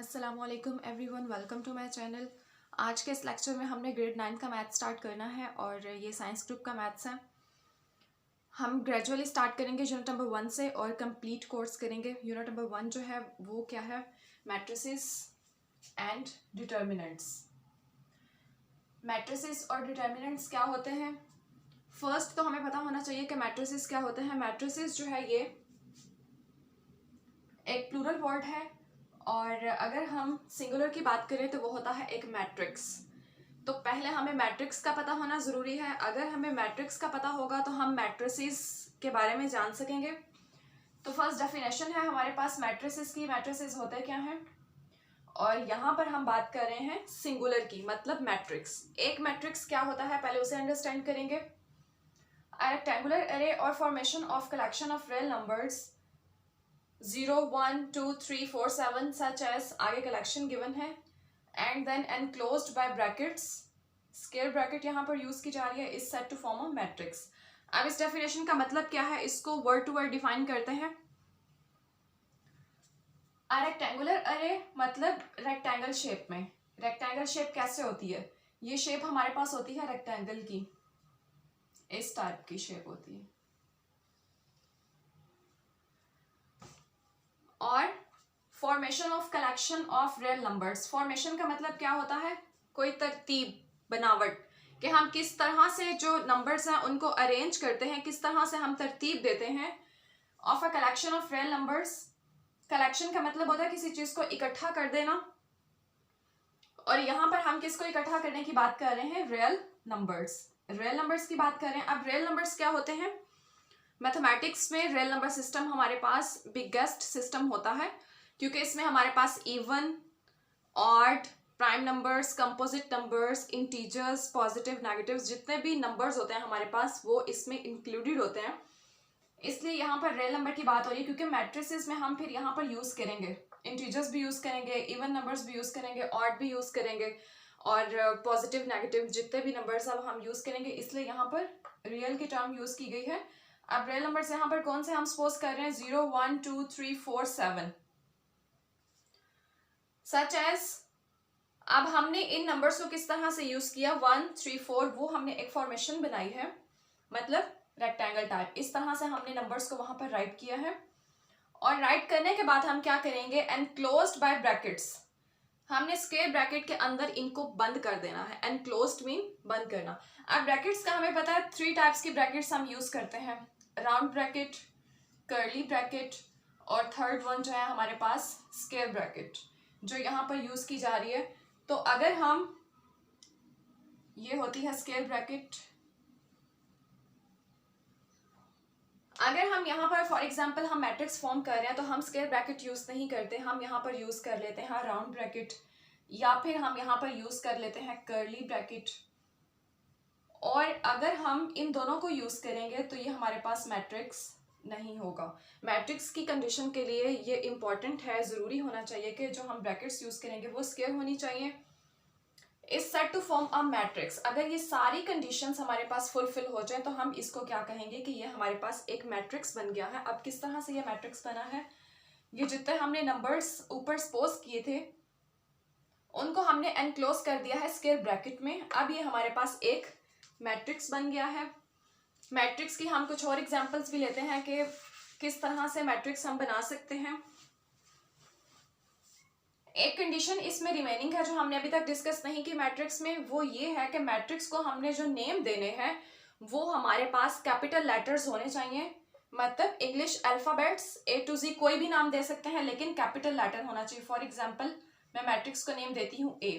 अस्सलामुअलैकुम everyone, welcome to my channel. आज के इस लेक्चर में हमने ग्रेड 9 का मैथ स्टार्ट करना है और ये साइंस ग्रुप का मैथ्स है। हम ग्रेजुअली स्टार्ट करेंगे यूनिट नंबर 1 से और कंप्लीट कोर्स करेंगे। यूनिट नंबर 1 जो है वो क्या है? Matrices and determinants. मैट्रिसेस और डिटर्मिनेंट्स क्या होते हैं? फर्स्ट तो हमें पता होना चाहिए कि मैट्रिसेस क्या होते हैं। मैट्रिसेस जो है ये एक प्लूरल वर्ड है और अगर हम सिंगुलर की बात करें तो वो होता है एक मैट्रिक्स। तो पहले हमें मैट्रिक्स का पता होना ज़रूरी है। अगर हमें मैट्रिक्स का पता होगा तो हम मैट्रिसेस के बारे में जान सकेंगे। तो फर्स्ट डेफिनेशन है हमारे पास मैट्रिसेस की। मैट्रिसेस होते क्या हैं? और यहाँ पर हम बात कर रहे हैं सिंगुलर की, मतलब मैट्रिक्स। एक मैट्रिक्स क्या होता है पहले उसे अंडरस्टैंड करेंगे। अ रेक्टेंगुलर अरे और formation of collection of real numbers 0, 1, 2, 3, 4, 7 such as आगे कलेक्शन गिवन है and then enclosed by brackets, square bracket यहाँ पर यूज की जा रही है, is set to form a matrix. अब इस डेफिनेशन का मतलब क्या है, इसको वर्ड टू वर्ड डिफाइन करते हैं। अ रेक्टेंगुलर अरे मतलब रेक्टेंगल शेप में। रेक्टेंगल शेप कैसे होती है? ये शेप हमारे पास होती है रेक्टेंगल की, इस टाइप की शेप होती है। और formation of collection of real numbers. Formation का मतलब क्या होता है? कोई तरतीब, बनावट, कि हम किस तरह से जो नंबर्स हैं उनको अरेंज करते हैं, किस तरह से हम तरतीब देते हैं। Of a collection of real numbers. Collection का मतलब होता है किसी चीज को इकट्ठा कर देना, और यहाँ पर हम किसको इकट्ठा करने की बात कर रहे हैं? Real numbers. रियल नंबर्स की बात कर रहे हैं। अब रियल नंबर्स क्या होते हैं? मैथमेटिक्स में रियल नंबर सिस्टम हमारे पास बिगेस्ट सिस्टम होता है, क्योंकि इसमें हमारे पास even, odd, prime numbers, composite numbers, integers, positive, negatives, जितने भी नंबर्स होते हैं हमारे पास वो इसमें इंक्लूडेड होते हैं। इसलिए यहाँ पर रियल नंबर की बात हो रही है, क्योंकि मैट्रिसेस में हम फिर यहाँ पर यूज करेंगे इंटीजर्स भी यूज करेंगे, इवन नंबर्स भी यूज करेंगे, ऑड भी यूज करेंगे, और पॉजिटिव, नेगेटिव जितने भी नंबर्स अब हम यूज करेंगे, इसलिए यहाँ पर रियल की टर्म यूज की गई है। अब रियल नंबर्स यहाँ पर कौन से हम सपोज कर रहे हैं? 0, 1, 2, 3, 4, 7 सच एज। अब हमने इन नंबर्स को किस तरह से यूज किया? 1, 3, 4, वो हमने एक फॉर्मेशन बनाई है, मतलब रेक्टेंगल टाइप। इस तरह से हमने नंबर्स को वहां पर राइट किया है। और राइट करने के बाद हम क्या करेंगे? Enclosed by brackets. हमने स्क्वायर ब्रैकेट के अंदर इनको बंद कर देना है। एनक्लोज्ड मीन बंद करना। अब ब्रैकेट्स का हमें पता है 3 टाइप्स की ब्रैकेट्स हम यूज करते हैं। राउंड ब्रैकेट, कर्ली ब्रैकेट, और थर्ड वन जो है हमारे पास स्क्वायर ब्रैकेट, जो यहाँ पर यूज की जा रही है। तो अगर हम, ये होती है स्क्वायर ब्रैकेट, अगर हम यहाँ पर फॉर एग्जांपल हम मैट्रिक्स फॉर्म कर रहे हैं तो हम स्क्वायर ब्रैकेट यूज नहीं करते, हम यहाँ पर यूज कर लेते हैं राउंड ब्रैकेट, या फिर हम यहाँ पर यूज कर लेते हैं कर्ली ब्रैकेट। और अगर हम इन दोनों को यूज करेंगे तो ये हमारे पास मैट्रिक्स नहीं होगा। मैट्रिक्स की कंडीशन के लिए ये इंपॉर्टेंट है, जरूरी होना चाहिए कि जो हम ब्रैकेट्स यूज करेंगे वो स्क्वायर होनी चाहिए। Is set to form a matrix. अगर ये सारी कंडीशंस हमारे पास फुलफिल हो जाए तो हम इसको क्या कहेंगे कि ये हमारे पास एक मैट्रिक्स बन गया है। अब किस तरह से ये मैट्रिक्स बना है? ये जितने हमने नंबर्स ऊपर सपोज किए थे उनको हमने एनक्लोज कर दिया है स्क्वायर ब्रैकेट में। अब ये हमारे पास एक मैट्रिक्स बन गया है। मैट्रिक्स की हम कुछ और एग्जांपल्स भी लेते हैं कि किस तरह से मैट्रिक्स हम बना सकते हैं। एक कंडीशन इसमें रिमेनिंग है जो हमने अभी तक डिस्कस नहीं की मैट्रिक्स में, वो ये है कि मैट्रिक्स को हमने जो नेम देने हैं वो हमारे पास कैपिटल लेटर्स होने चाहिए, मतलब English alphabets A to Z, कोई भी नाम दे सकते हैं लेकिन कैपिटल लेटर होना चाहिए। फॉर एग्जांपल मैं मैट्रिक्स को नेम देती हूँ A।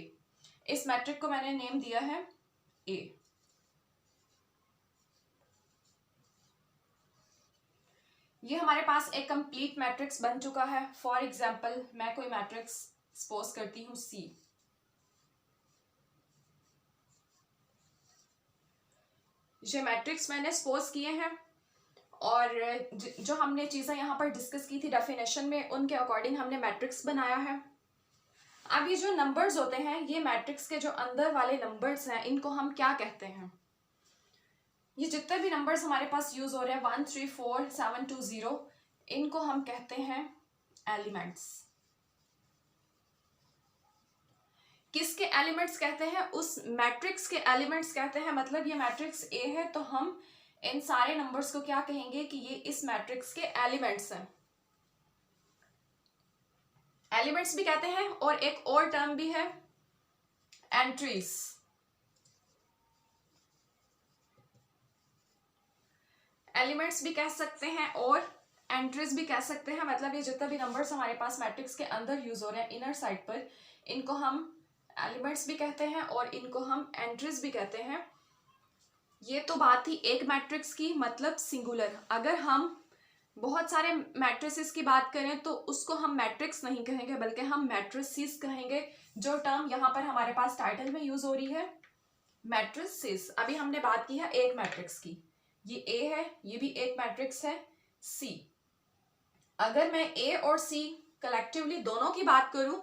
इस मैट्रिक को मैंने नेम दिया है A। ये हमारे पास एक कंप्लीट मैट्रिक्स बन चुका है। फॉर एग्जांपल मैं कोई मैट्रिक्स सपोज करती हूँ C। ये मैट्रिक्स मैंने सपोज किए हैं और जो हमने चीज़ें यहाँ पर डिस्कस की थी डेफिनेशन में, उनके अकॉर्डिंग हमने मैट्रिक्स बनाया है। अब ये जो नंबर्स होते हैं, ये मैट्रिक्स के जो अंदर वाले नंबर्स हैं, इनको हम क्या कहते हैं? ये जितने भी नंबर्स हमारे पास यूज हो रहे हैं 1, 3, 4, 7, 2, 0, इनको हम कहते हैं एलिमेंट्स। किसके एलिमेंट्स कहते हैं? उस मैट्रिक्स के एलिमेंट्स कहते हैं। मतलब ये मैट्रिक्स ए है तो हम इन सारे नंबर्स को क्या कहेंगे कि ये इस मैट्रिक्स के एलिमेंट्स हैं। एलिमेंट्स भी कहते हैं और एक और टर्म भी है एंट्रीज। एलिमेंट्स भी कह सकते हैं और एंट्रीज भी कह सकते हैं। मतलब ये जितने भी नंबर्स हमारे पास मैट्रिक्स के अंदर यूज हो रहे हैं इनर साइड पर, इनको हम एलिमेंट्स भी कहते हैं और इनको हम एंट्रीज भी कहते हैं। ये तो बात थी एक मैट्रिक्स की, मतलब सिंगुलर। अगर हम बहुत सारे मैट्रिसेस की बात करें तो उसको हम मैट्रिक्स नहीं कहेंगे बल्कि हम मैट्रिसेस कहेंगे। जो टर्म यहाँ पर हमारे पास टाइटल में यूज हो रही है मैट्रिसेस। अभी हमने बात की है एक मैट्रिक्स की, ये ए है, ये भी एक मैट्रिक्स है सी। अगर मैं ए और सी कलेक्टिवली दोनों की बात करूं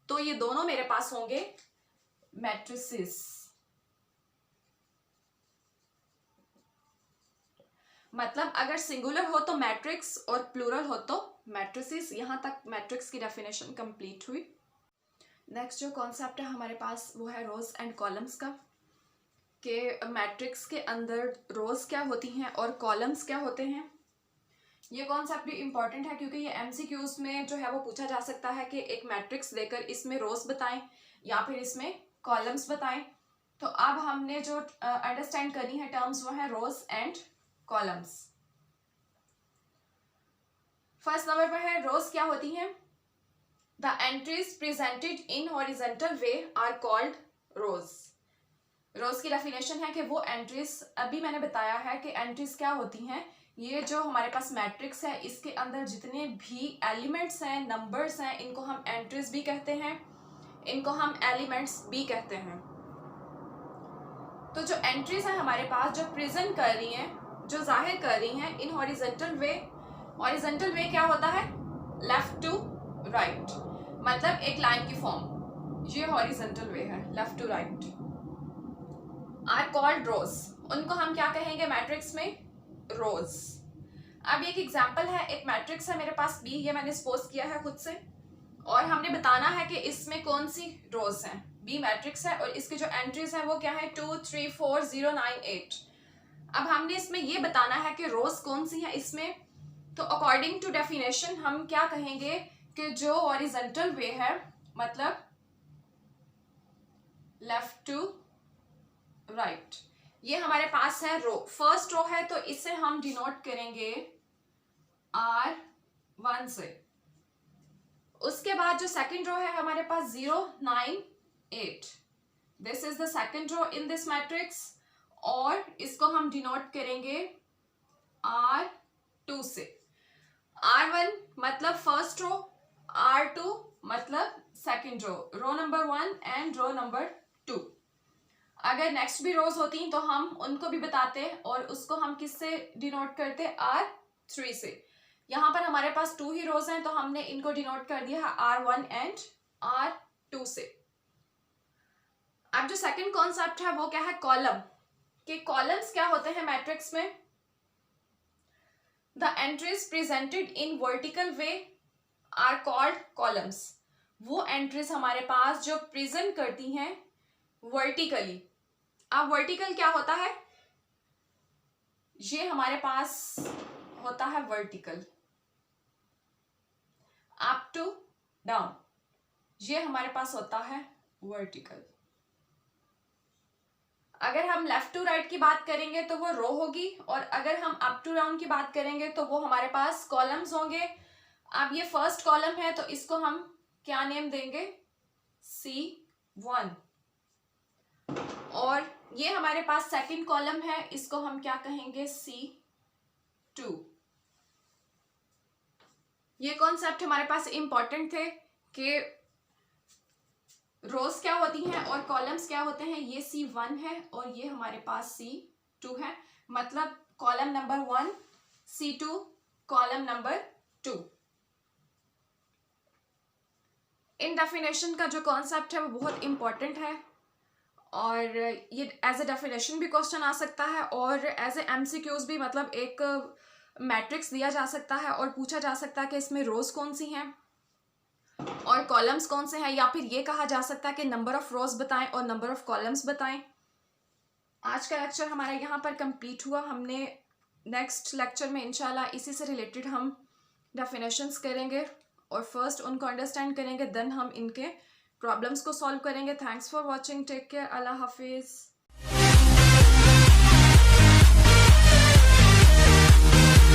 तो ये दोनों मेरे पास होंगे मैट्रिसेस। मतलब अगर सिंगुलर हो तो मैट्रिक्स और प्लूरल हो तो मैट्रिसेस। यहां तक मैट्रिक्स की डेफिनेशन कंप्लीट हुई। नेक्स्ट जो कॉन्सेप्ट है हमारे पास वो है रोज एंड कॉलम्स का, कि मैट्रिक्स के अंदर रोज क्या होती हैं और कॉलम्स क्या होते हैं। ये कॉन्सेप्ट भी इंपॉर्टेंट है क्योंकि ये एमसीक्यूज में जो है वो पूछा जा सकता है कि एक मैट्रिक्स देकर इसमें रोज बताएं या फिर इसमें कॉलम्स बताएं। तो अब हमने जो अंडरस्टैंड करनी है टर्म्स वो है rows and columns. First number पर है रोज क्या होती हैं? The entries presented in horizontal way are called rows. Rows की डेफिनेशन है कि वो एंट्रीज, अभी मैंने बताया है कि एंट्रीज क्या होती हैं। ये जो हमारे पास मैट्रिक्स है इसके अंदर जितने भी एलिमेंट्स हैं, नंबर्स हैं, इनको हम एंट्रीज भी कहते हैं, इनको हम एलिमेंट्स भी कहते हैं। तो जो एंट्रीज हैं हमारे पास जो प्रेजेंट कर रही हैं, जो जाहिर कर रही हैं इन हॉरिजॉन्टल वे। हॉरिजॉन्टल वे क्या होता है? लेफ्ट टू राइट, मतलब एक लाइन की फॉर्म। ये हॉरिजॉन्टल वे है, left to right. Are called rows, उनको हम क्या कहेंगे मैट्रिक्स में? रोज। अब एक एग्जांपल है, एक मैट्रिक्स है मेरे पास बी, ये मैंने सपोज किया है खुद से, और हमने बताना है कि इसमें कौन सी रोज हैं। बी मैट्रिक्स है और इसकी जो एंट्रीज है वो क्या है? 2 3 4 0 9 8। अब हमने इसमें ये बताना है कि रोज कौन सी है इसमें। तो अकॉर्डिंग टू डेफिनेशन हम क्या कहेंगे कि जो हॉरिजॉन्टल वे है, मतलब लेफ्ट टू राइट, ये हमारे पास है रो। फर्स्ट रो है तो इसे हम डिनोट करेंगे R1 से। उसके बाद जो सेकंड रो है हमारे पास 0 9 8, this is the second row in this matrix, और इसको हम डिनोट करेंगे R2 से। R1 मतलब फर्स्ट रो, R2 मतलब second row, row number 1 and row number 2। अगर नेक्स्ट भी रोज होती तो हम उनको भी बताते और उसको हम किससे डिनोट करते? R3 से। यहाँ पर हमारे पास 2 ही रोज हैं तो हमने इनको डिनोट कर दिया है R1 एंड R2 से। अब जो सेकंड कॉन्सेप्ट है वो क्या है? कॉलम। कि कॉलम्स क्या होते हैं मैट्रिक्स में? The entries presented in vertical way are called columns. वो एंट्रीज हमारे पास जो प्रेजेंट करती हैं वर्टिकली। अब वर्टिकल क्या होता है? ये हमारे पास होता है वर्टिकल, अप टू डाउन, ये हमारे पास होता है वर्टिकल। अगर हम लेफ्ट टू राइट की बात करेंगे तो वो रो होगी, और अगर हम अप टू डाउन की बात करेंगे तो वो हमारे पास कॉलम्स होंगे। अब ये फर्स्ट कॉलम है तो इसको हम क्या नेम देंगे? C1। और ये हमारे पास सेकंड कॉलम है, इसको हम क्या कहेंगे? C2। ये कॉन्सेप्ट हमारे पास इंपॉर्टेंट थे कि रोज क्या होती हैं और कॉलम्स क्या होते हैं। ये C1 है और ये हमारे पास C2 है, मतलब column number 1 C2, column number 2। इन डेफिनेशन का जो कॉन्सेप्ट है वो बहुत इंपॉर्टेंट है और ये एज ए डेफिनेशन भी क्वेश्चन आ सकता है और एज ए एमसीक्यूज भी। मतलब एक मैट्रिक्स दिया जा सकता है और पूछा जा सकता है कि इसमें रोज कौन सी हैं और कॉलम्स कौन से हैं, या फिर ये कहा जा सकता है कि नंबर ऑफ रोज बताएं और नंबर ऑफ कॉलम्स बताएं। आज का लेक्चर हमारा यहाँ पर कंप्लीट हुआ। हमने नेक्स्ट लेक्चर में इंशाल्लाह इसी से रिलेटेड हम डेफिनेशंस करेंगे और फर्स्ट उनको अंडरस्टैंड करेंगे, देन हम इनके प्रॉब्लम्स को सॉल्व करेंगे। Thanks for watching, take care, अल्लाह हाफिज़।